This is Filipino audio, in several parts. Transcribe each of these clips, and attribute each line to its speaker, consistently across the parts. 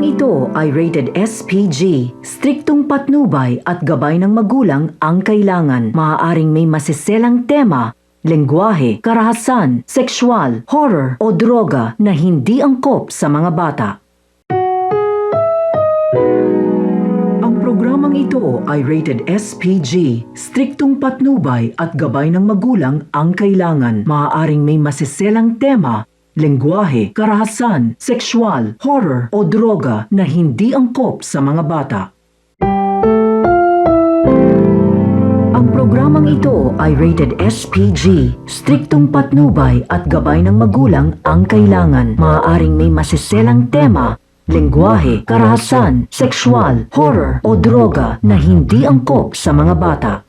Speaker 1: programang ito ay rated SPG. Striktong patnubay at gabay ng magulang ang kailangan. Maaaring may masiselang tema, lengguwahe, karahasan, sexual, horror o droga na hindi angkop sa mga bata. Ang programang ito ay rated SPG. Striktong patnubay at gabay ng magulang ang kailangan. Maaaring may masiselang tema, lengguwahe, karahasan, sexual, horror o droga na hindi angkop sa mga bata. Ang programang ito ay rated SPG. Striktong patnubay at gabay ng magulang ang kailangan. Maaaring may masiselang tema, lengguwahe, karahasan, sexual, horror o droga na hindi angkop sa mga bata.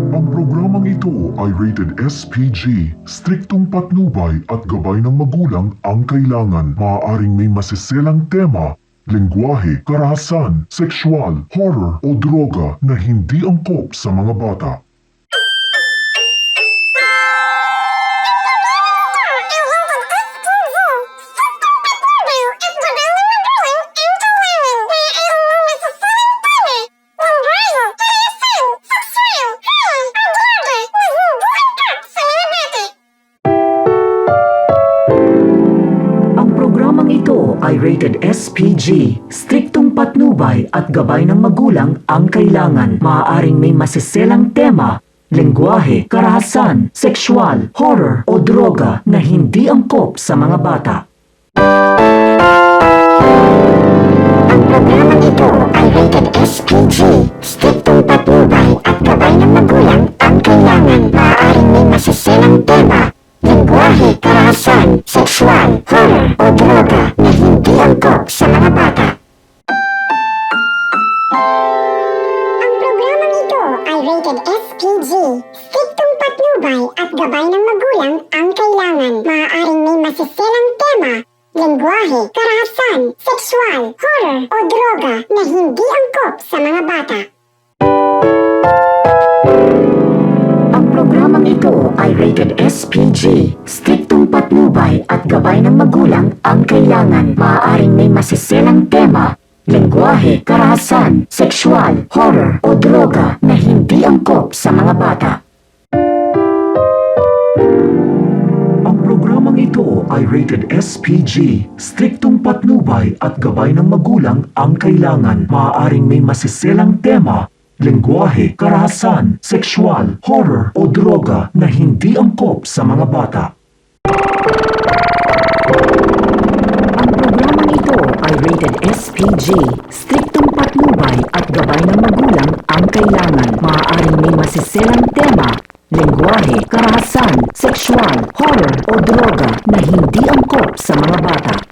Speaker 2: Ang programang ito ay rated SPG. Striktong patnubay at gabay ng magulang ang kailangan. Maaaring may masiselang tema, lengguwahe, karahasan, sexual, horror o droga na hindi angkop sa mga bata.
Speaker 1: Ito ay rated SPG. Striktong patnubay at gabay ng magulang ang kailangan. Maaaring may masiselang tema, lengguwahe, karahasan, sexual, horror o droga na hindi angkop sa mga bata.
Speaker 3: Ang programang ito ay rated SPG. Striktong patnubay at gabay ng magulang ang kailangan. Maaaring may masiselang tema, lengguwahe, karahasan, sexual, horror o droga na hindi angkop sa mga bata. Ang programang ito ay rated SPG. Striktong patnubay at gabay ng magulang ang kailangan. Maaaring may masiselang tema, lengguwahe, karahasan, sexual, horror o droga na hindi angkop sa mga bata.
Speaker 1: Ang programang ito ay rated SPG. Striktong patnubay at gabay ng magulang ang kailangan. Maaaring may masiselang tema, lengguwahe, karahasan, sexual, horror o droga na hindi angkop sa mga bata.
Speaker 2: Ang programang ito ay rated SPG. Striktong patnubay at gabay ng magulang ang kailangan. Maaaring may masiselang tema, lengguwahe, karahasan, sexual, horror o droga na hindi angkop sa mga bata.
Speaker 1: Ang programang ito ay rated SPG. Striktong patnubay at gabay ng magulang ang kailangan. Maaaring may masiselang tema, lengguwahe, karahasan, sexual, horror o droga na hindi angkop sa mga bata.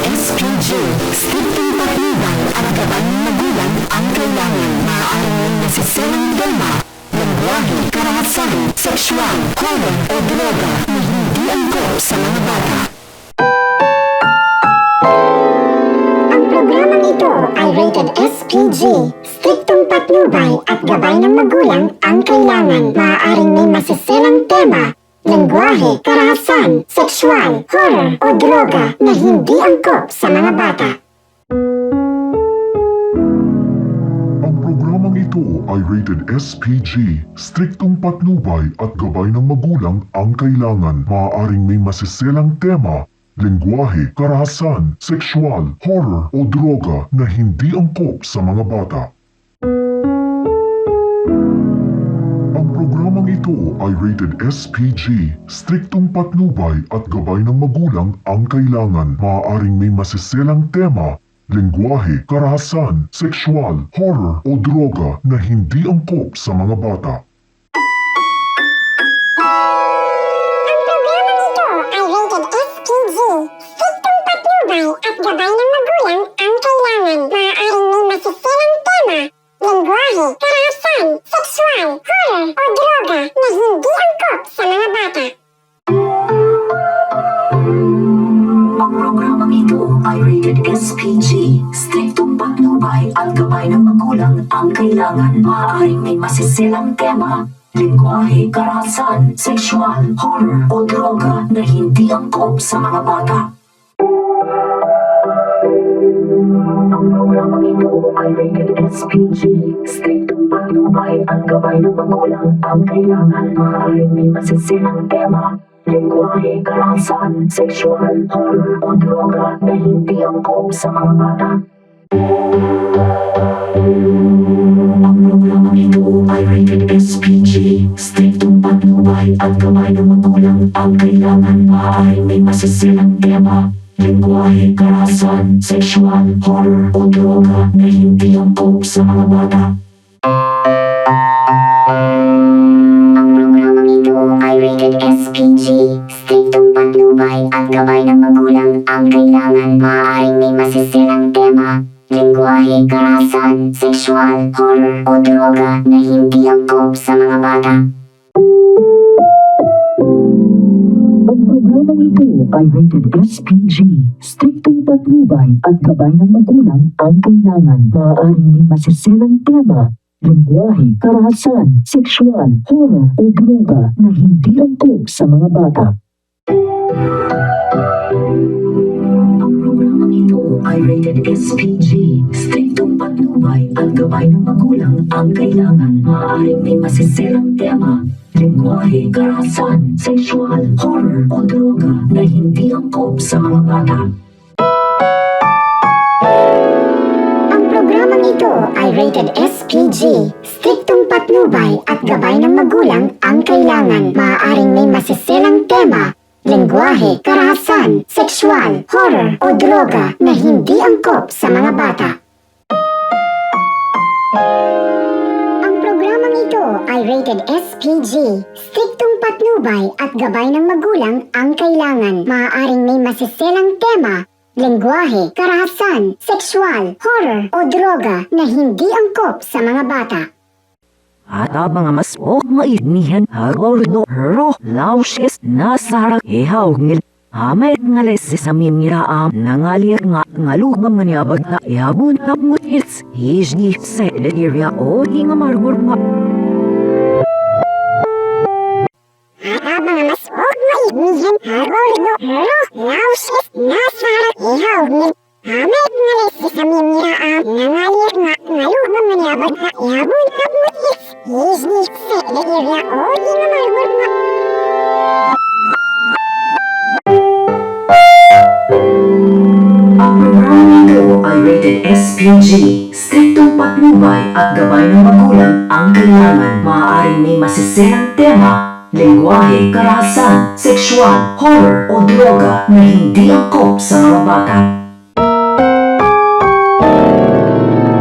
Speaker 3: SPG. Striktong patnubay at gabay ng magulang ang kailangan. Maaaring may masiselang tema, lengguwahe, karahasan, sexual, horror o droga na hindi angkop sa mga bata. Ang programang ito ay rated SPG. Striktong patnubay at gabay ng magulang ang kailangan. Maaaring may masiselang tema, lengguwahe, karahasan, sexual, horror o droga na hindi angkop sa mga bata.
Speaker 2: Ang programang ito ay rated SPG. Striktong patnubay at gabay ng magulang ang kailangan. Maaaring may masiselang tema, lengguwahe, karahasan, sexual, horror o droga na hindi angkop sa mga bata. Ang programang ito ay rated SPG. Striktong patnubay at gabay ng magulang ang kailangan. Maaaring may masiselang tema, lengguwahe, karahasan, sexual, horror o droga na hindi angkop sa mga bata.
Speaker 3: Ang programang ito ay rated SPG. Striktong patnubay at gabay ng magulang ang kailangan. Maaaring may masiselang tema, lengguwahe, karahasan, sexual, horror o droga na hindi angkop sa mga bata.
Speaker 1: Ang programang ito ay rated SPG. Striktong patnubay at gabay ng magulang ang kailangan. Maaaring may masiselang tema, lengguwahe, karahasan, sexual, horror o droga na hindi angkop sa mga bata. Ang programang ito ay rated SPG. Striktong patnubay at gabay ng magulang ang kailangan. Maaaring may masisilang tema, lengguwahe, karahasan, sexual, horror o droga na hindi angkop sa mga bata. Ang programang ito ay rated SPG. Striktong patnubay at gabay ng magulang ang kailangan. Maaaring may masisilang tema, lengguwahe, karahasan, sexual, horror o droga na hindi angkop sa mga bata.
Speaker 3: Ang programang ito ay rated SPG. Striktong patnubay at gabay ng magulang ang kailangan. Maaaring may masisilang tema, lengguwahe, karahasan, sexual, horror o droga na hindi angkop sa mga bata.
Speaker 1: Ang programang ito ay rated SPG. Striktong patnubay at gabay ng magulang ang kailangan. Maaaring may masisilang tema, lengguwahe, karahasan, sexual, horror o droga na hindi angkop sa mga bata. Ang programang ito ay rated SPG. Striktong patnubay at gabay ng magulang ang kailangan. Maaaring may masisilang tema, lengguwahe, karahasan, sexual, horror o droga na hindi angkop sa mga bata.
Speaker 3: Ang programang ito ay rated SPG. Striktong patnubay at gabay ng magulang ang kailangan. Maaaring may masisilang tema, lengguwahe, karahasan, sexual, horror o droga na hindi angkop sa mga bata. Ang programang ito ay rated SPG. Striktong patnubay at gabay ng magulang ang kailangan. Maaaring may masisilang tema, lengguwahe, karahasan, sexual, horror o droga na hindi angkop sa mga bata.
Speaker 1: At ang mga mas mainihan hagor do hero lausis nasarak ihaw ngil amay ngales sa mimiraam nangalir nga ngalugam nganyabag na ihabon na mutis hijni sa area o di nga margur ma.
Speaker 3: At mga mas mainihan hagor do hero lausis nasarak ihaw ngil amay ngales sa mimiraam nangalir nga ngalugam nganyabag na ihabon na mutis hijni sa area o di nga margur ma.
Speaker 1: Ang programang ito ay rated SPG. Striktong patnubay at gabay ng magulang ang kailangan. Maaaring may masisilang tema, lengguwahe, karahasan, sexual, horror o droga na hindi angkop sa mga bata.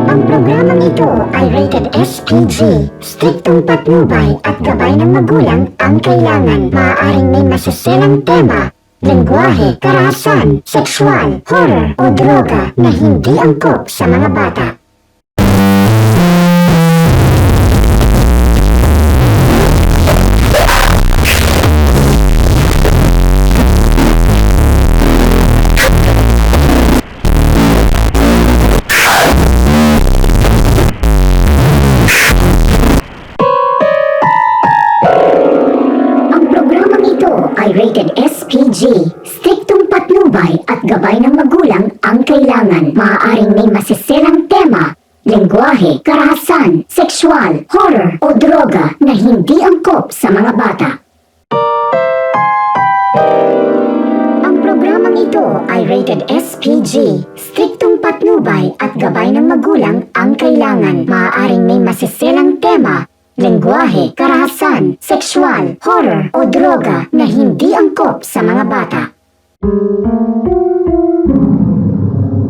Speaker 3: Ang programang ito ay rated SPG. Striktong patnubay at gabay ng magulang ang kailangan. Maaaring may masisilang tema, lengguwahe, karahasan, sexual, horror o droga na hindi angkop sa mga bata. Ang programang ito ay rated SPG. Striktong patnubay at gabay ng magulang ang kailangan. Maaaring may masisilang tema, lengguwahe, karahasan, sexual, horror o droga na hindi angkop sa mga bata. Ang programang ito ay rated SPG. Striktong patnubay at gabay ng magulang ang kailangan. Maaaring may masisilang tema, lengguwahe, karahasan, sexual, horror o droga na hindi angkop sa mga bata.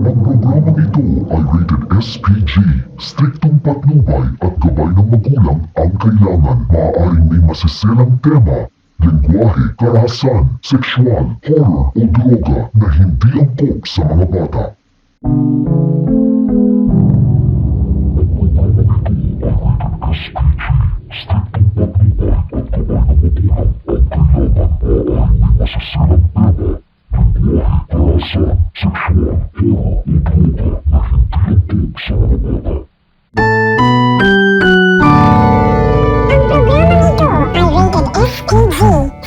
Speaker 2: Ang programang ito ay rated SPG. Striktong patnubay at gabay ng magulang ang kailangan. Maaaring may masisilang tema, lengguwahe, karahasan, sexual, horror o droga na hindi angkop sa mga bata.
Speaker 3: Ang programang ito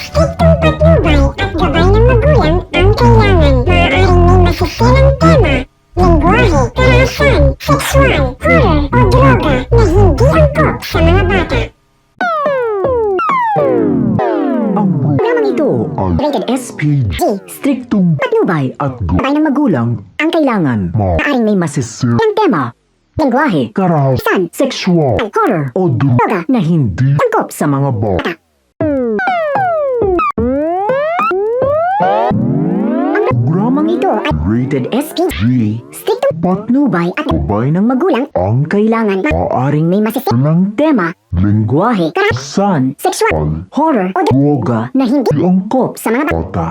Speaker 3: Striktong patnubay at gabay ng magulang ang kailangan. Maaaring may masisilang tema, lengguwahe, karahasan, sexual, horror o droga na hindi angkop sa mga bata.
Speaker 1: Ang programang ito
Speaker 2: ay
Speaker 1: rated SPG. Striktong
Speaker 2: at
Speaker 1: patnubay gabay ng magulang ang kailangan. Maaaring may masisilang tema, lengguwahe,
Speaker 2: karahasan,
Speaker 1: sexual, horror
Speaker 2: o
Speaker 1: droga na hindi angkop sa mga
Speaker 2: bata.
Speaker 1: programang ito ay rated SPG. Striktong patnubay at gabay ng magulang
Speaker 2: Ang
Speaker 1: kailangan. Maaaring may masisilang tema, lengguwahe, karahasan, sexual, horror o droga na hindi angkop sa mga bata.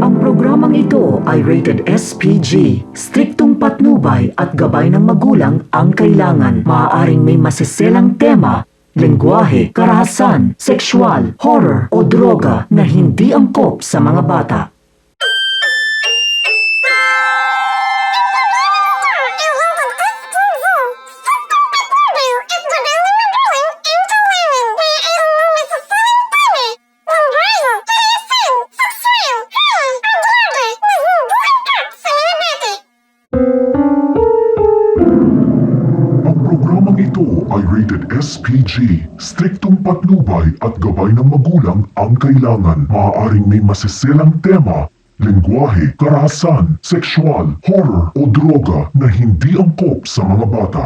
Speaker 1: Ang programang ito ay rated SPG. Striktong patnubay at gabay ng magulang ang kailangan. Maaaring may masiselang tema, lengguwahe, karahasan, sexual, horror o droga na hindi angkop sa mga bata.
Speaker 2: Ang programang ito ay rated SPG. Striktong patnubay at gabay ng magulang ang kailangan. Maaaring may masisilang tema, lengguwahe, karahasan, sexual, horror o droga na hindi angkop sa mga bata.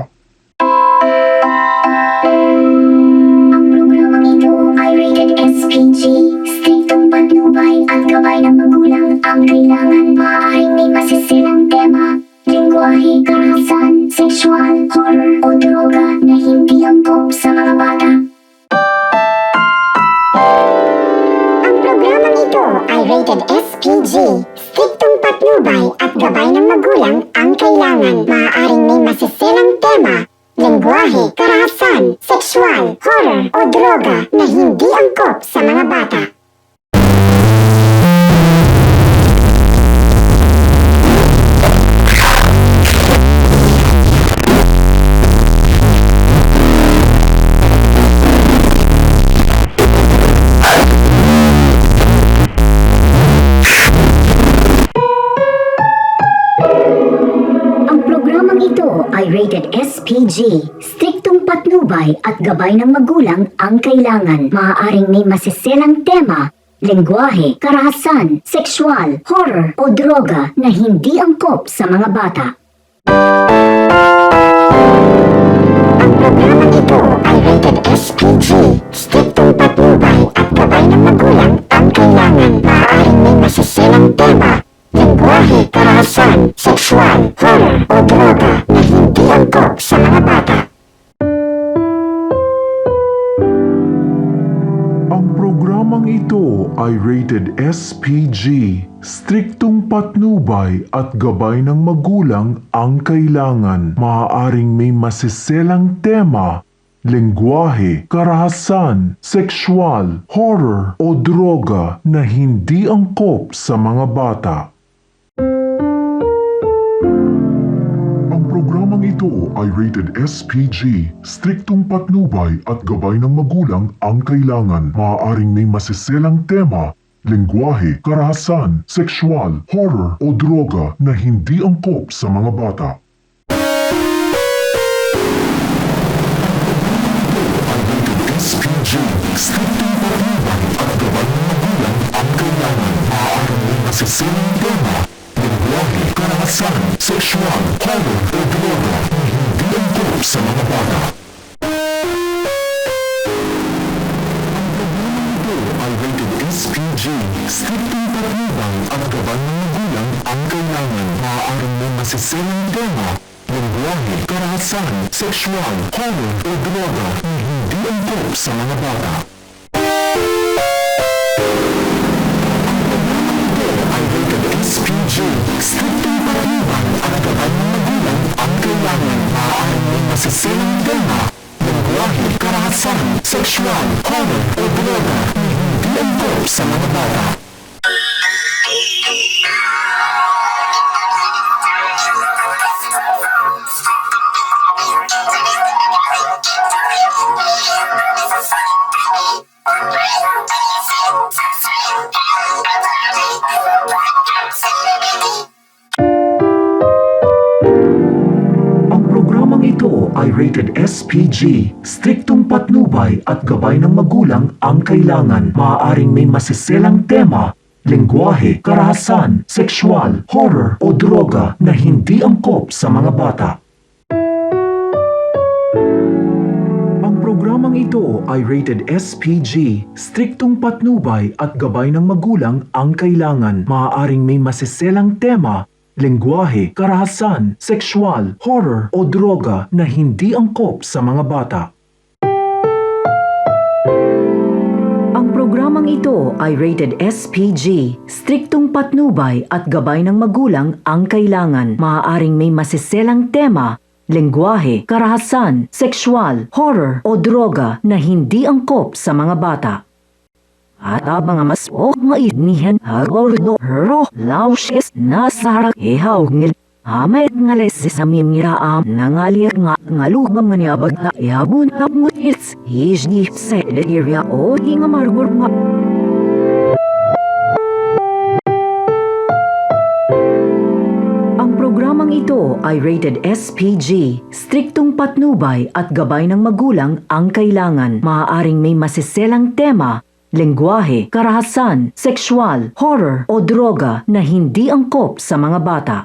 Speaker 4: Ang programang ito ay rated SPG. Striktong patnubay at gabay ng magulang ang kailangan. Maaaring may masisilang tema, lengguwahe, karahasan, sexual, horror o droga na hindi angkop sa mga bata.
Speaker 3: Ang programang ito ay rated SPG. Striktong patnubay at gabay ng magulang ang kailangan. Maaaring may masisilang tema, lengguwahe, karahasan, sexual, horror o droga na hindi angkop sa mga bata.
Speaker 4: Ang programang ito ay rated SPG. Striktong patnubay at gabay ng magulang ang kailangan. Maaaring may masiselang tema, lengguwahe, karahasan, sexual, horror o droga na hindi angkop sa mga bata.
Speaker 3: Ang programang ito ay rated SPG. Striktong patnubay at gabay ng magulang ang kailangan. Maaaring may masisilang tema, lengguwahe, karahasan, sexual, horror o droga na hindi angkop sa mga bata.
Speaker 2: Ang programang ito ay rated SPG. Striktong patnubay at gabay ng magulang ang kailangan. Maaaring may masiselang tema, lengguwahe, karahasan, sexual, horror o droga na hindi angkop sa mga bata. Ang programang ito ay rated SPG. Striktong patnubay at gabay ng magulang ang kailangan. Maaaring may masiselang tema, lengguwahe, karahasan, sexual, horror o droga na hindi angkop sa mga bata. SPG. Striktong patnubay at gabay ng magulang ang kailangan. Maaaring may masiselang tema, lengguwahe, karahasan, sexual, horror o droga na hindi angkop sa mga bata. Ay rated SPG. Striktong patnubay at gabay ng magulang ang kailangan. Maaaring may masiselang tema, lengguwahe, karahasan, sexual, horror o droga na hindi angkop sa mga bata. Ay rated SPG. Striktong patnubay at gabay ng magulang ang kailangan. Maaaring may masiselang tema, lengguwahe, karahasan, sexual, horror o droga na hindi angkop sa mga bata.
Speaker 1: ito ay rated SPG. Striktong patnubay at gabay ng magulang ang kailangan. Maaaring may masiselang tema, lengguwahe, karahasan, sexual, horror o droga na hindi angkop sa mga bata. Ang programang ito ay rated SPG. Striktong patnubay at gabay ng magulang ang kailangan. Maaaring may masiselang tema, lengguwahe, karahasan, sexual, horror o droga na hindi angkop sa mga bata. Ang programang ito ay rated SPG. Striktong patnubay at gabay ng magulang ang kailangan. Maaaring may masiselang tema, lengguwahe, karahasan, sexual, horror o droga na hindi angkop sa mga bata. At ang mga mas mainihan agordo hero lausis na sarang ihaw ngil amay ngales sa mimiraam nangalir nga ngalugam nga niyabag na ihabun na mutits hijni sa area o di nga margur nga. Ang programang ito ay rated SPG. Striktong patnubay at gabay ng magulang ang kailangan. Maaaring may masiselang tema, lengguwahe, karahasan, sexual, horror o droga na hindi angkop sa mga bata.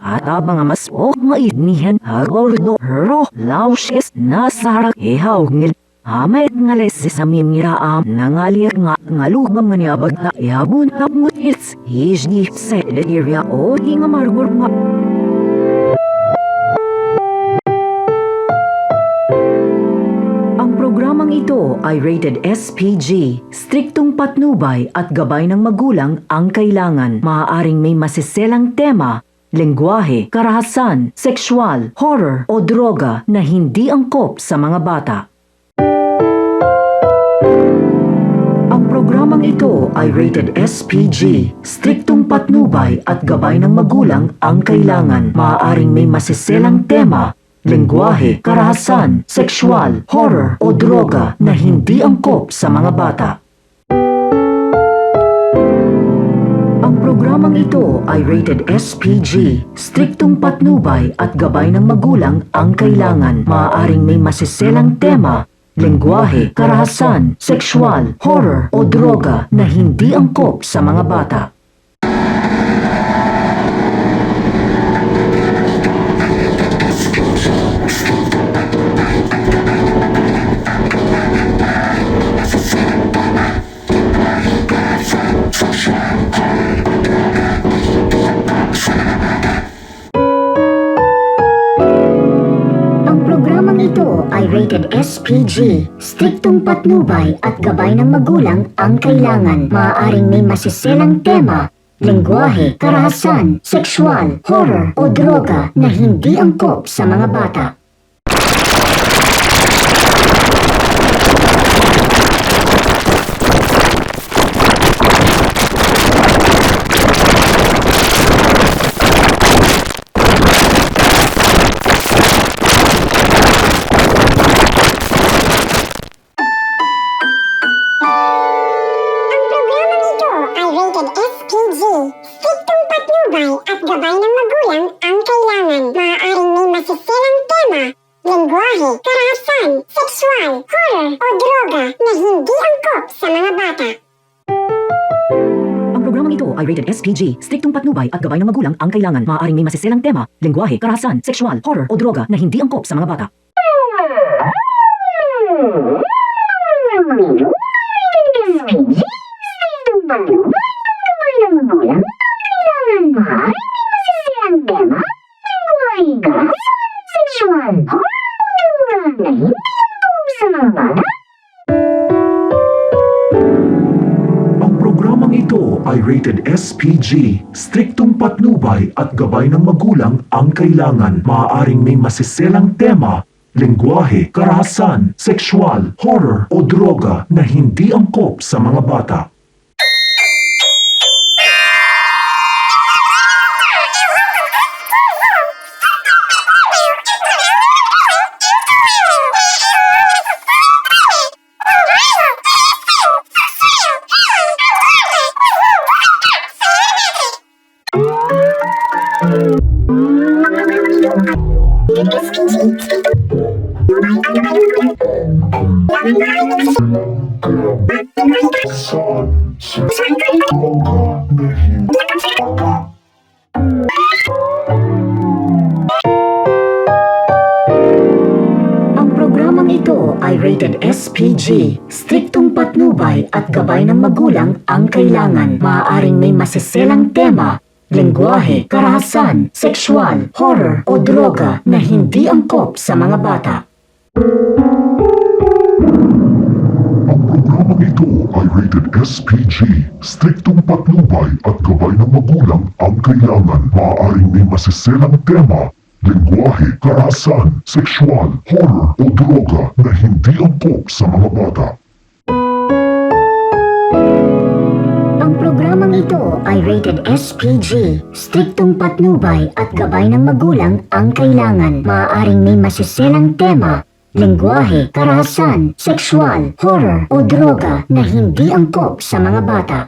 Speaker 1: At ang mga mas mainihan agordo hero lausis na sarang ihaw ngil amay ngales sa mimiraam nangalir nga ngalugam nga niyabag na ihabun na mutits hijni sa area o di nga margur nga. Ang programang ito ay rated SPG. Striktong patnubay at gabay ng magulang ang kailangan. Maaaring may masiselang tema, lengguwahe, karahasan, sexual, horror o droga na hindi angkop sa mga bata. Ang programang ito ay rated SPG. Striktong patnubay at gabay ng magulang ang kailangan. Maaaring may masiselang tema, lengguwahe, karahasan, sexual, horror o droga na hindi angkop sa mga bata. Ang programang ito ay rated SPG. Striktong patnubay at gabay ng magulang ang kailangan. Maaaring may masiselang tema, lengguwahe, karahasan, sexual, horror o droga na hindi angkop sa mga bata.
Speaker 4: Ito ay rated SPG. Striktong patnubay at gabay ng magulang ang kailangan. Maaaring may masiselang tema, lengguwahe, karahasan, sexual, horror o droga na hindi angkop sa mga bata.
Speaker 3: At gabay ng magulang ang kailangan. Maaaring may masiselang tema, lengguwahe, karahasan, sexual, horror o droga na hindi angkop sa mga bata.
Speaker 1: Ang programang ito ay rated SPG. Striktong patnubay at gabay ng magulang ang kailangan. Maaaring may masiselang tema, lengguwahe, karahasan, sexual, horror o droga na hindi angkop sa mga bata. Ang programang ito ay rated SPG. Striktong patnubay at gabay ng magulang ang kailangan. Maaaring may masiselang tema, lengguwahe, karahasan, sexual, horror o droga na hindi angkop sa mga bata.
Speaker 3: rated SPG.
Speaker 4: Ang programang ito ay rated SPG. Striktong patnubay at gabay ng magulang ang kailangan. Maaaring may masiselang tema, lengguwahe, karahasan, sexual, horror o droga na hindi angkop sa mga bata.
Speaker 2: Ang programang ito ay rated SPG. Striktong patnubay at gabay ng magulang ang kailangan. Maaaring may masiselang tema, lengguwahe, karahasan, sexual, horror o droga na hindi angkop sa mga bata.
Speaker 4: Ang programang ito ay rated SPG. Striktong patnubay at gabay ng magulang ang kailangan. Maaaring may masiselang tema, lengguwahe, karahasan, sexual, horror o droga na hindi angkop sa mga bata.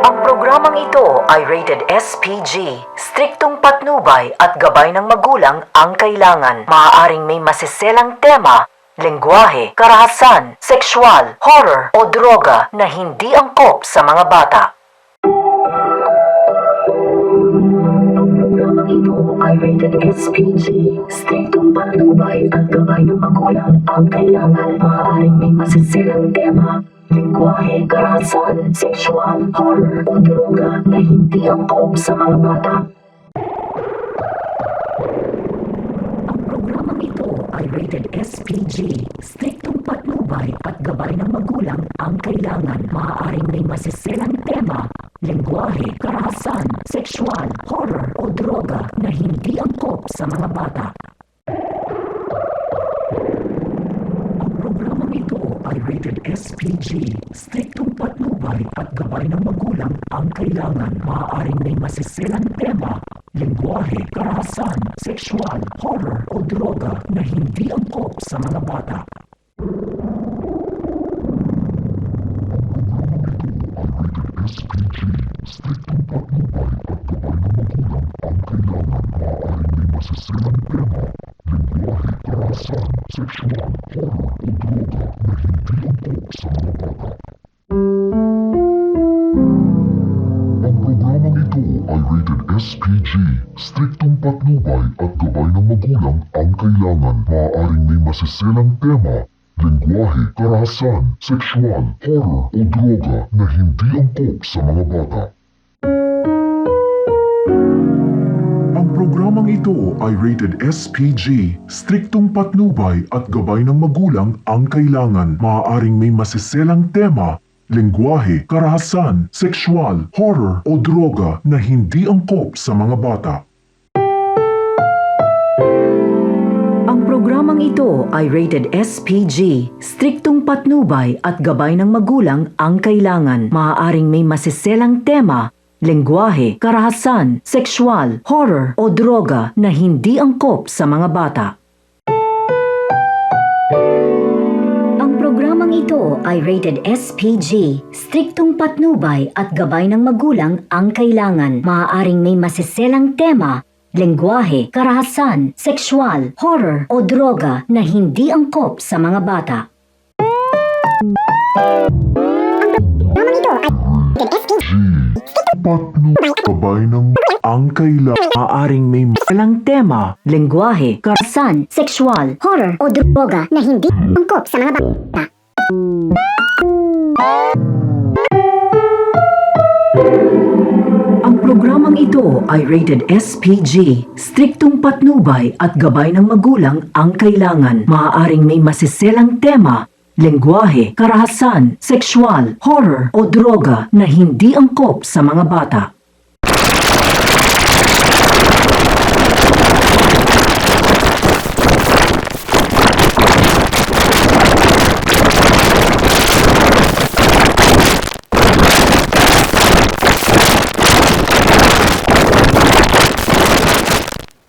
Speaker 1: Ang programang ito ay rated SPG. Striktong patnubay at gabay ng magulang ang kailangan. Maaaring may masiselang tema, lengguwahe, karahasan, sexual, horror o droga na hindi angkop sa mga bata. Ang programang ito ay rated SPG. Striktong patnubay at gabay ng magulang ang kailangan. Maaaring may masiselang tema, lengguwahe, karahasan, sexual, horror o droga na hindi angkop sa mga bata. Ang programang ito ay rated SPG. Striktong patnubay at gabay ng magulang ang kailangan. Maaaring may masiselang tema, lengguwahe, karahasan, sexual, horror o droga na hindi angkop sa mga bata. Ang programang ito ay rated SPG. Striktong patnubay at gabay ng magulang ang kailangan. Maaaring may masiselang tema, lengguwahe, karahasan, sexual, horror o droga na hindi angkop sa mga bata.
Speaker 2: SPG. Striktong patnubay at gabay ng magulang ang kailangan. Maaaring may masiselang tema, lengguwahe, karahasan, sexual, horror o droga na hindi angkop sa mga bata. Ang programang ito ay rated SPG. Striktong patnubay at gabay ng magulang ang kailangan. Maaaring may masiselang tema, lengguwahe, karahasan, sexual, horror o droga na hindi angkop sa mga bata. Ang programang ito ay rated SPG. Striktong patnubay at gabay ng magulang ang kailangan. Maaaring may masiselang tema, lengguwahe, karahasan, sexual, horror o droga na hindi angkop sa mga bata. Ang programang ito ay rated SPG. Striktong patnubay at gabay ng magulang ang kailangan. Maaaring may masiselang tema, lengguwahe, karahasan, sexual, horror o droga na hindi angkop sa mga bata. Ang programang ito ay rated SPG. Striktong patnubay at gabay ng magulang ang kailangan. Maaaring may masiselang tema, lengguwahe, karahasan, sexual, horror o droga na hindi angkop sa mga bata.
Speaker 3: Programang ito ay rated SPG.
Speaker 2: Patnubay gabay ng ang kailangan.
Speaker 1: Maaaring may malang tema, lengguwahe,
Speaker 4: Karahasan, sexual,
Speaker 3: Horror o droga na hindi angkop sa mga bata.
Speaker 1: Ang programang ito ay rated SPG. Striktong patnubay at gabay ng magulang ang kailangan. Maaaring may masiselang tema, lengguwahe, karahasan, sexual, horror o droga na hindi angkop sa mga bata.